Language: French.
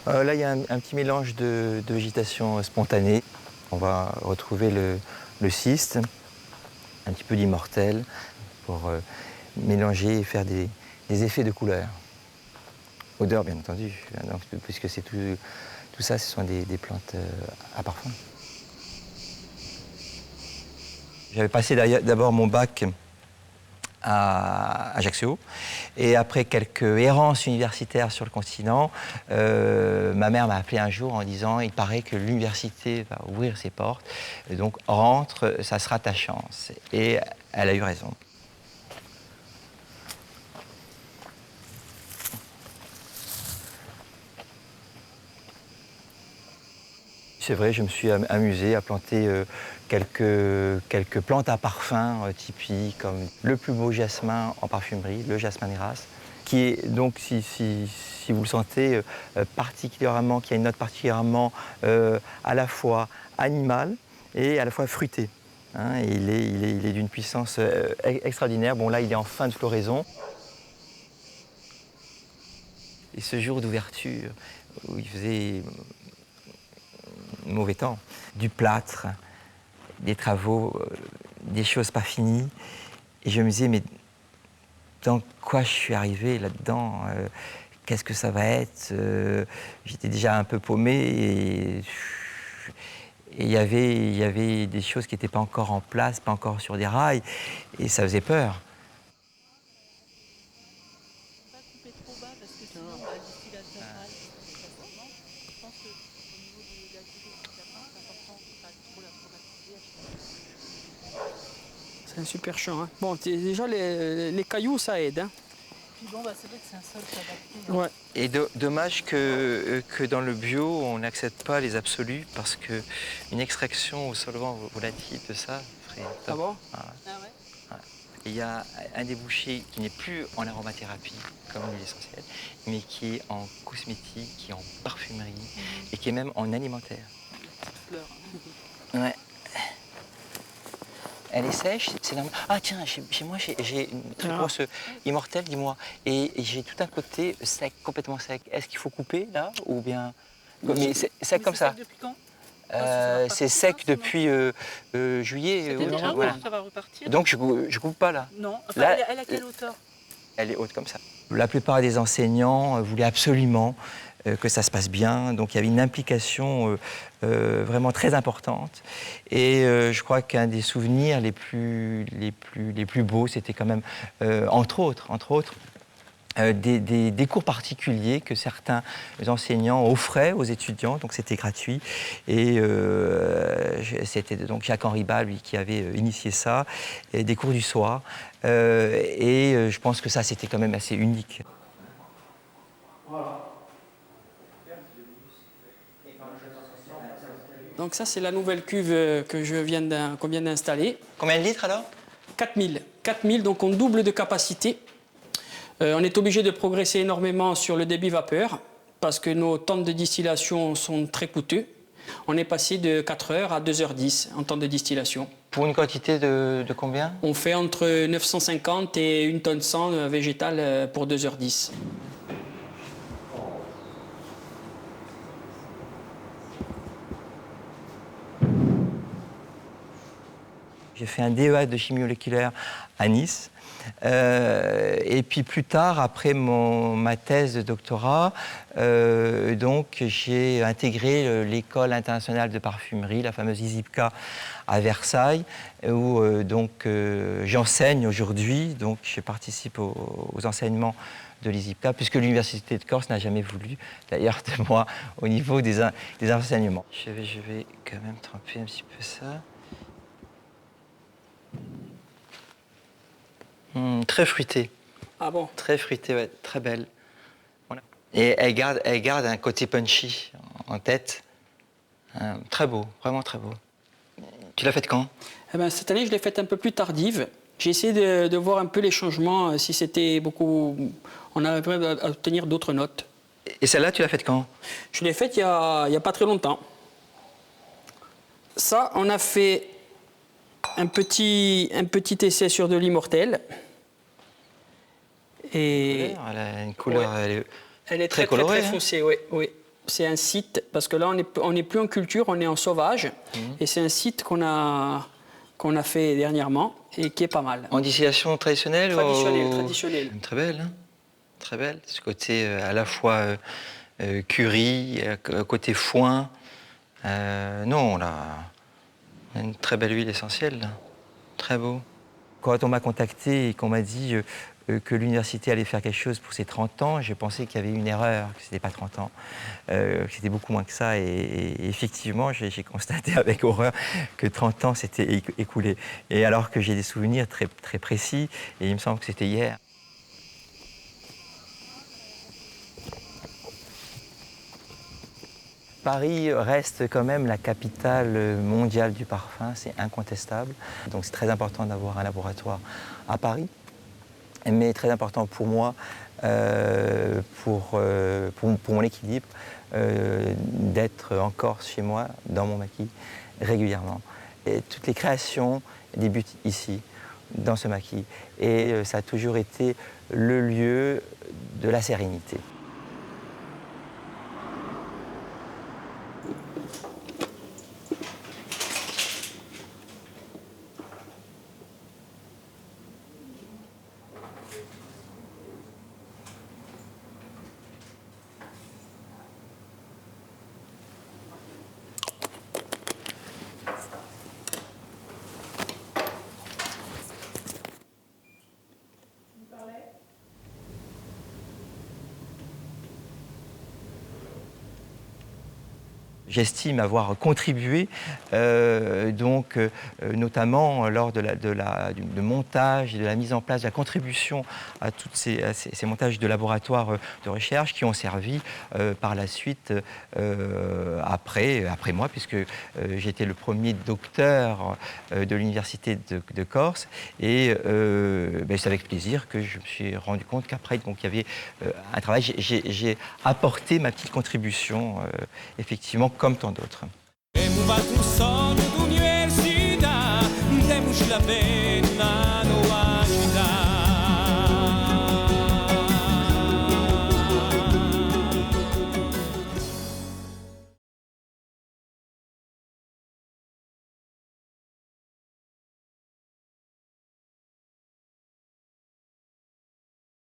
Là, il y a un petit mélange de végétation spontanée. On va retrouver le cyste, un petit peu d'immortel, pour mélanger et faire des effets de couleur. Odeur, bien entendu, donc, puisque c'est tout ça, ce sont des plantes à parfum. J'avais passé d'abord mon bac à Ajaccio. Et après quelques errances universitaires sur le continent, ma mère m'a appelé un jour en disant « Il paraît que l'université va ouvrir ses portes, et donc rentre, ça sera ta chance ». Et elle a eu raison. C'est vrai, je me suis amusé à planter quelques plantes à parfum typiques, comme le plus beau jasmin en parfumerie, le jasmin Néras, qui est donc, si vous le sentez, particulièrement, qui a une note particulièrement à la fois animale et à la fois fruitée. Hein, et il est d'une puissance extraordinaire. Bon, là, il est en fin de floraison. Et ce jour d'ouverture, où il faisait mauvais temps, du plâtre, des travaux, des choses pas finies. Et je me disais, mais dans quoi je suis arrivé là-dedans qu'est-ce que ça va être J'étais déjà un peu paumé et il y avait des choses qui n'étaient pas encore en place, pas encore sur des rails, et ça faisait peur. C'est un super champ. Hein. Bon, déjà, les cailloux, ça aide. Hein. Puis bon, bah, c'est vrai que c'est un sol adapté. Hein. Ouais. Et dommage que dans le bio, on n'accepte pas les absolus, parce qu'une extraction au solvant volatile de ça ferait top. Ah bon? Ah. Ah ouais. Il y a un débouché qui n'est plus en aromathérapie, comme l'huile essentielle, mais qui est en cosmétique, qui est en parfumerie, et qui est même en alimentaire. Fleur. Ouais. Elle est sèche, c'est normal. Ah tiens, chez moi, j'ai une très grosse immortelle, dis-moi. Et j'ai tout un côté sec, complètement sec. Est-ce qu'il faut couper, là, ou bien... Mais c'est sec comme ça. Sec depuis quand? C'est sec depuis juillet. Août, voilà. Ça va repartir. Donc je coupe pas, là. Non, enfin, Là, elle a quelle hauteur? Elle est haute comme ça. La plupart des enseignants voulaient absolument que ça se passe bien. Donc il y avait une implication vraiment très importante. Et je crois qu'un des souvenirs les plus beaux, c'était quand même, entre autres, des cours particuliers que certains enseignants offraient aux étudiants, donc c'était gratuit. Et c'était donc Jacques-Henri Bas, lui, qui avait initié ça, et des cours du soir. Je pense que ça, c'était quand même assez unique. Donc ça, c'est la nouvelle cuve qu'on vient d'installer. Combien de litres alors? 4000. 4000, donc on double de capacité. On est obligé de progresser énormément sur le débit vapeur parce que nos temps de distillation sont très coûteux. On est passé de 4 heures à 2h10 en temps de distillation. Pour une quantité de combien? On fait entre 950 et 1 tonne 100 végétal pour 2h10. J'ai fait un DEA de chimie moléculaire à Nice. Et puis plus tard, après ma thèse de doctorat, donc j'ai intégré l'école internationale de parfumerie, la fameuse ISIPCA à Versailles, où j'enseigne aujourd'hui. Donc je participe aux enseignements de l'ISIPCA, puisque l'Université de Corse n'a jamais voulu, d'ailleurs, de moi au niveau des enseignements. Je vais quand même tremper un petit peu ça. Très fruitée. Ah bon? Très fruitée, ouais, très belle. Voilà. Et elle garde un côté punchy en tête. Très beau, vraiment très beau. Tu l'as faite quand? Eh ben, cette année, je l'ai faite un peu plus tardive. J'ai essayé de voir un peu les changements, si c'était beaucoup... On arriverait à obtenir d'autres notes. Et celle-là, tu l'as faite quand? Je l'ai faite il y a pas très longtemps. Ça, on a fait un petit essai sur de l'immortel. Et elle a une couleur, ouais. Elle est très colorée, très foncée, oui. c'est un site, parce que là, on n'est plus en culture, on est en sauvage. Et c'est un site qu'on a fait dernièrement et qui est pas mal. En distillation traditionnelle Traditionnelle. Très belle, hein. Très belle. Ce côté à la fois curry, côté foin. Non, on a une très belle huile essentielle, là. Très beau. Quand on m'a contacté et qu'on m'a dit que l'université allait faire quelque chose pour ses 30 ans, j'ai pensé qu'il y avait une erreur, que ce n'était pas 30 ans, que c'était beaucoup moins que ça. Et effectivement, j'ai constaté avec horreur que 30 ans s'étaient écoulés. Et alors que j'ai des souvenirs très, très précis, et il me semble que c'était hier. Paris reste quand même la capitale mondiale du parfum, c'est incontestable. Donc c'est très important d'avoir un laboratoire à Paris, mais très important pour moi, pour mon équilibre, d'être en Corse chez moi, dans mon maquis, régulièrement. Et toutes les créations débutent ici, dans ce maquis. Et ça a toujours été le lieu de la sérénité. J'estime avoir contribué, notamment lors du montage et de la mise en place, de la contribution à tous ces montages de laboratoires de recherche qui ont servi par la suite, après moi, puisque j'étais le premier docteur de l'Université de Corse. Et c'est avec plaisir que je me suis rendu compte qu'après, il y avait un travail. J'ai apporté ma petite contribution, effectivement, comme tant d'autres.